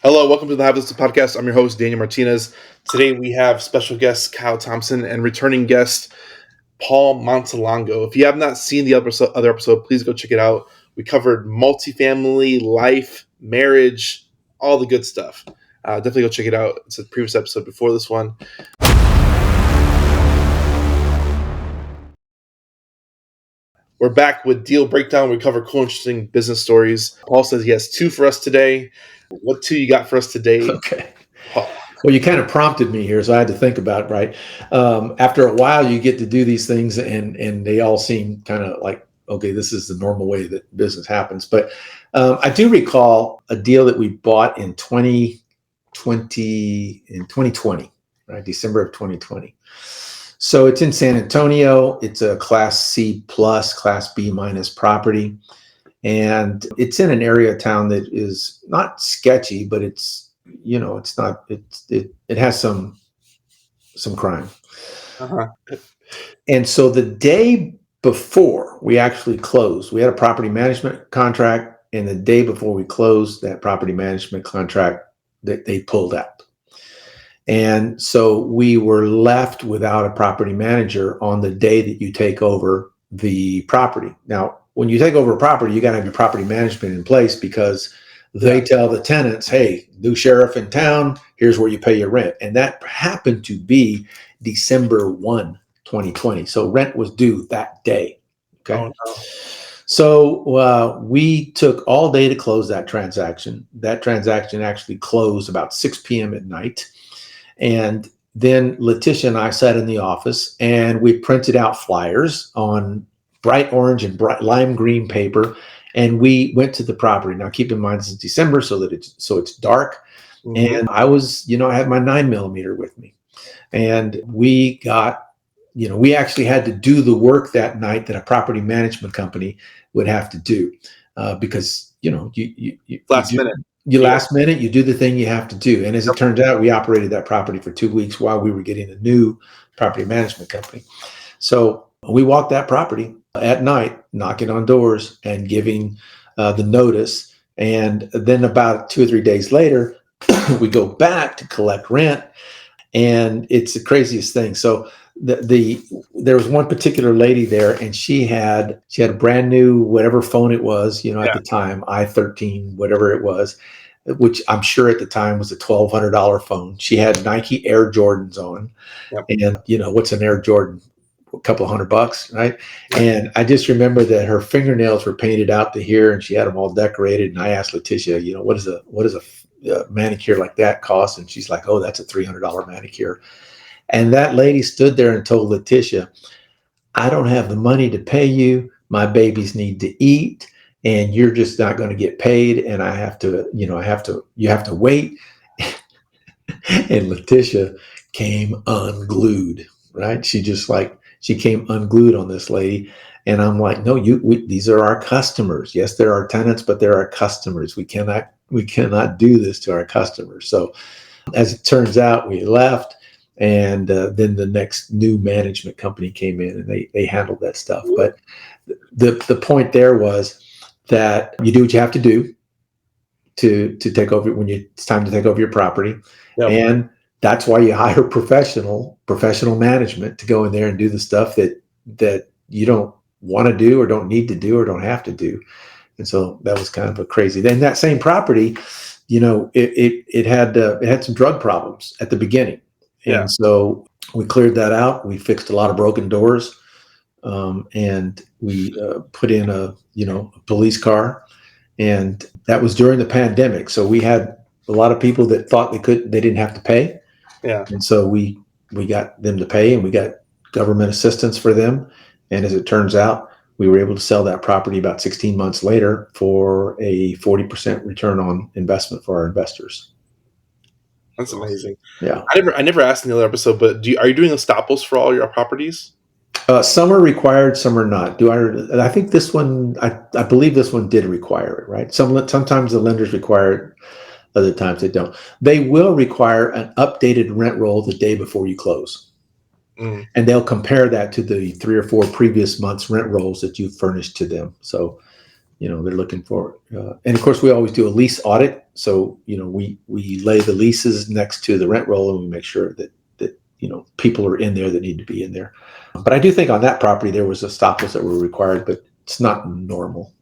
Hello, welcome to the Hive With Us Podcast. I'm your host, Daniel Martinez. Today we have special guest Kyle Thompson and returning guest Paul Montelongo. If you have not seen the other episode, please go check it out. We covered multifamily, life, marriage, all the good stuff. Definitely go check it out. It's a previous episode before this one. We're back with Deal Breakdown. We cover cool, interesting business stories. Paul says he has two for us today. What two you got for us today? Okay. Paul. Well, you kind of prompted me here, so I had to think about it, right? After a while, you get to do these things, and they all seem kind of like, okay, this is the normal way that business happens. But I do recall a deal that we bought in 2020, right? December of 2020. So it's in San Antonio. It's a Class C plus, Class B minus property. And it's in an area of town that is not sketchy, but it has some crime. Uh-huh. And so the day before we actually closed, we had a property management contract, and the day before we closed that property management contract, that they pulled out. And so we were left without a property manager on the day that you take over the property. Now, when you take over a property, you got to have your property management in place, because they tell the tenants, hey, new sheriff in town, here's where you pay your rent. And that happened to be December 1, 2020. So rent was due that day. Okay. Oh, no. So we took all day to close that transaction. That transaction actually closed about 6 p.m. at night. And then Letitia and I sat in the office, and we printed out flyers on bright orange and bright lime green paper, and we went to the property. Now, keep in mind, this is December, so it's dark. Mm-hmm. And I had my 9mm with me, and we got, we actually had to do the work that night that a property management company would have to do, because last minute. Last minute, you do the thing you have to do. And as it turns out, we operated that property for 2 weeks while we were getting a new property management company. So we walked that property at night, knocking on doors and giving the notice. And then about 2 or 3 days later, we go back to collect rent. And it's the craziest thing. So there was one particular lady there, and she had a brand new whatever phone it was, at the time, i13, whatever it was, which I'm sure at the time was a $1,200 phone. She had Nike Air Jordans on. Yep. And what's an Air Jordan? A couple of $100, right? And I just remember that her fingernails were painted out to here, and she had them all decorated. And I asked Letitia, what does a manicure like that cost? And she's like, oh, that's a $300 manicure. And that lady stood there and told Letitia, I don't have the money to pay you. My babies need to eat, and you're just not going to get paid. And you have to wait. And Letitia came unglued, right? She came unglued on this lady. And I'm like, no, these are our customers. Yes, they're our tenants, but they're our customers. We cannot do this to our customers. So as it turns out, we left. And then the next new management company came in, and they handled that stuff. But the point there was that you do what you have to do to take over when it's time to take over your property. Yep. And that's why you hire professional management to go in there and do the stuff that you don't want to do or don't need to do or don't have to do. And so that was kind of a crazy. Then that same property, it had some drug problems at the beginning. Yeah. And so we cleared that out. We fixed a lot of broken doors, and we put in a police car, and that was during the pandemic. So we had a lot of people that thought they didn't have to pay. Yeah. And so we got them to pay, and we got government assistance for them. And as it turns out, we were able to sell that property about 16 months later for a 40% return on investment for our investors. That's amazing. Yeah. I never asked in the other episode, but are you doing estoppels for all your properties? Some are required, some are not. I think this one, I believe this one did require it, right? Sometimes the lenders require it, other times they don't. They will require an updated rent roll the day before you close. Mm. And they'll compare that to the 3 or 4 previous months rent rolls that you furnished to them. So they're looking for, and of course we always do a lease audit. So, we lay the leases next to the rent roll and we make sure that people are in there that need to be in there. But I do think on that property, there was a stop loss that were required, but it's not normal.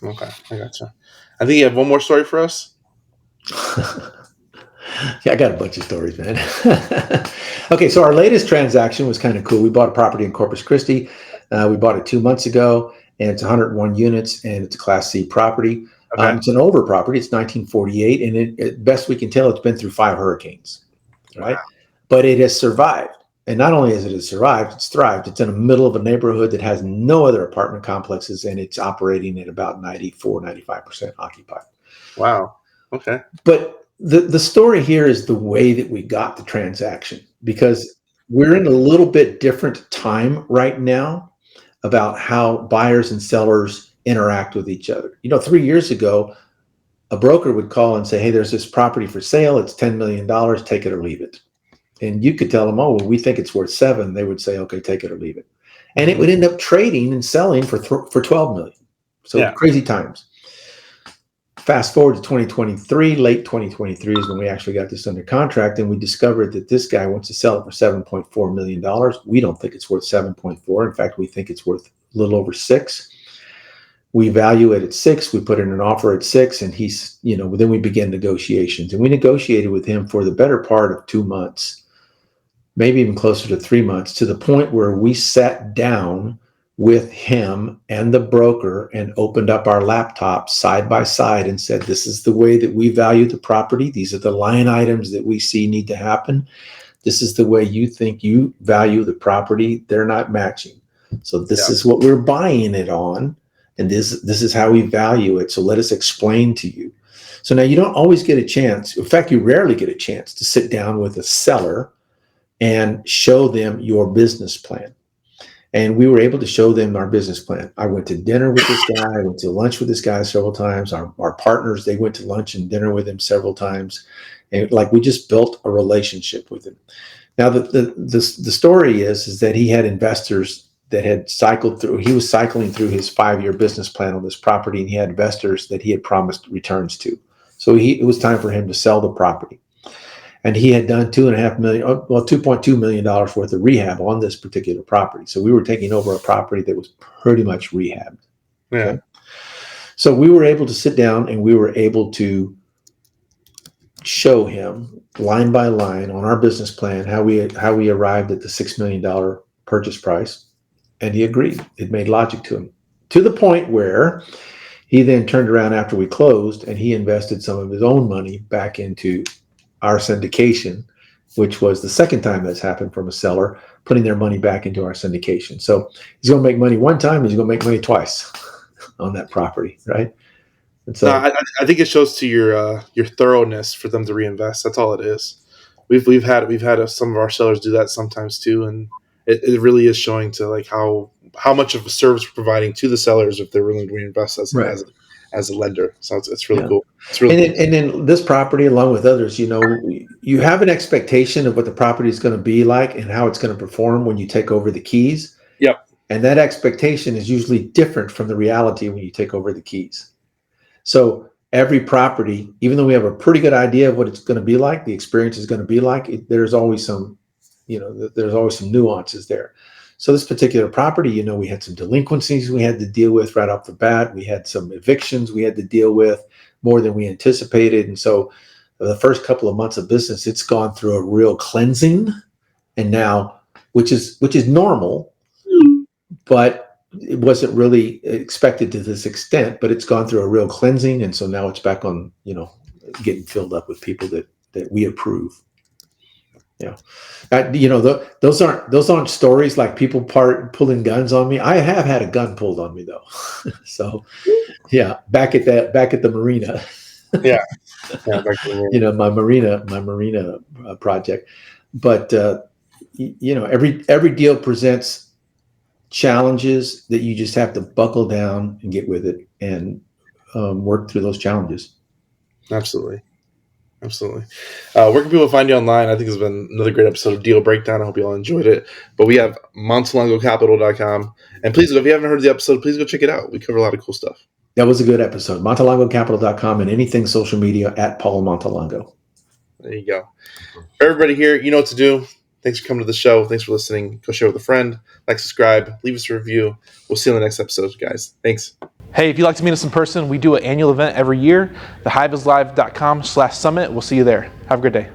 Okay. I gotcha. I think you have one more story for us. Yeah, I got a bunch of stories, man. Okay, so our latest transaction was kind of cool. We bought a property in Corpus Christi. We bought it 2 months ago, and it's 101 units, and it's a Class C property. Okay. It's an older property. It's 1948, and best we can tell, it's been through 5 hurricanes, right? Wow. But it has survived. And not only has it survived, it's thrived. It's in the middle of a neighborhood that has no other apartment complexes, and it's operating at about 94, 95% occupied. Wow. Okay. But the story here is the way that we got the transaction, because we're in a little bit different time right now about how buyers and sellers interact with each other. 3 years ago, a broker would call and say, hey, there's this property for sale. It's $10 million. Take it or leave it. And you could tell them, oh, well, we think it's worth $7 million. They would say, okay, take it or leave it. And it would end up trading and selling for $12 million. So Crazy times. Fast forward to 2023, late 2023 is when we actually got this under contract, and we discovered that this guy wants to sell it for $7.4 million. We don't think it's worth 7.4. In fact, we think it's worth a little over 6. We value it at 6. We put in an offer at 6, and he's, then we began negotiations, and we negotiated with him for the better part of 2 months, maybe even closer to 3 months, to the point where we sat down with him and the broker and opened up our laptops side by side and said, this is the way that we value the property. These are the line items that we see need to happen. This is the way you think you value the property. They're not matching. So this is what we're buying it on. And this is how we value it. So let us explain to you. So now you don't always get a chance. In fact, you rarely get a chance to sit down with a seller and show them your business plan. And we were able to show them our business plan. I went to dinner with this guy. I went to lunch with this guy several times. Our partners, they went to lunch and dinner with him several times. And we just built a relationship with him. Now, the story is that he had investors that had cycled through. He was cycling through his 5-year business plan on this property, and he had investors that he had promised returns to. So it was time for him to sell the property. And he had done $2.2 million worth of rehab on this particular property. So we were taking over a property that was pretty much rehabbed. Yeah. Okay? So we were able to sit down and we were able to show him line by line on our business plan how we arrived at the $6 million purchase price. And he agreed. It made logic to him, to the point where he then turned around after we closed and he invested some of his own money back into our syndication, which was the second time that's happened from a seller putting their money back into our syndication. So he's going to make money one time, he's going to make money twice on that property, right? And so I think it shows to your thoroughness for them to reinvest. That's all it is. We've had some of our sellers do that sometimes too, and it really is showing to how much of a service we're providing to the sellers if they're willing to reinvest as a lender. So it's really cool. It's really and then this property, along with others, you have an expectation of what the property is going to be like and how it's going to perform when you take over the keys. Yep. And that expectation is usually different from the reality when you take over the keys. So every property, even though we have a pretty good idea of what it's going to be like, the experience is going to be like, there's always some nuances there. So this particular property, we had some delinquencies we had to deal with right off the bat. We had some evictions we had to deal with, more than we anticipated. And so the first couple of months of business, it's gone through a real cleansing. And now, which is normal, but it wasn't really expected to this extent, but it's gone through a real cleansing. And so now it's back on, getting filled up with people that we approve. Yeah. Those aren't stories like people pulling guns on me. I have had a gun pulled on me though. So yeah, back at the marina. Yeah. Back to the my marina project. But every deal presents challenges that you just have to buckle down and get with it and work through those challenges. Absolutely. Where can people find you online? I think it's been another great episode of Deal Breakdown. I hope you all enjoyed it. But we have MontelongoCapital.com. And please, if you haven't heard the episode, please go check it out. We cover a lot of cool stuff. That was a good episode. MontelongoCapital.com and anything social media at Paul Montelongo. There you go. For everybody here, you know what to do. Thanks for coming to the show. Thanks for listening. Go share with a friend. Like, subscribe. Leave us a review. We'll see you on the next episode, guys. Thanks. Hey, if you'd like to meet us in person, we do an annual event every year. Thehiveislive.com/summit. We'll see you there. Have a good day.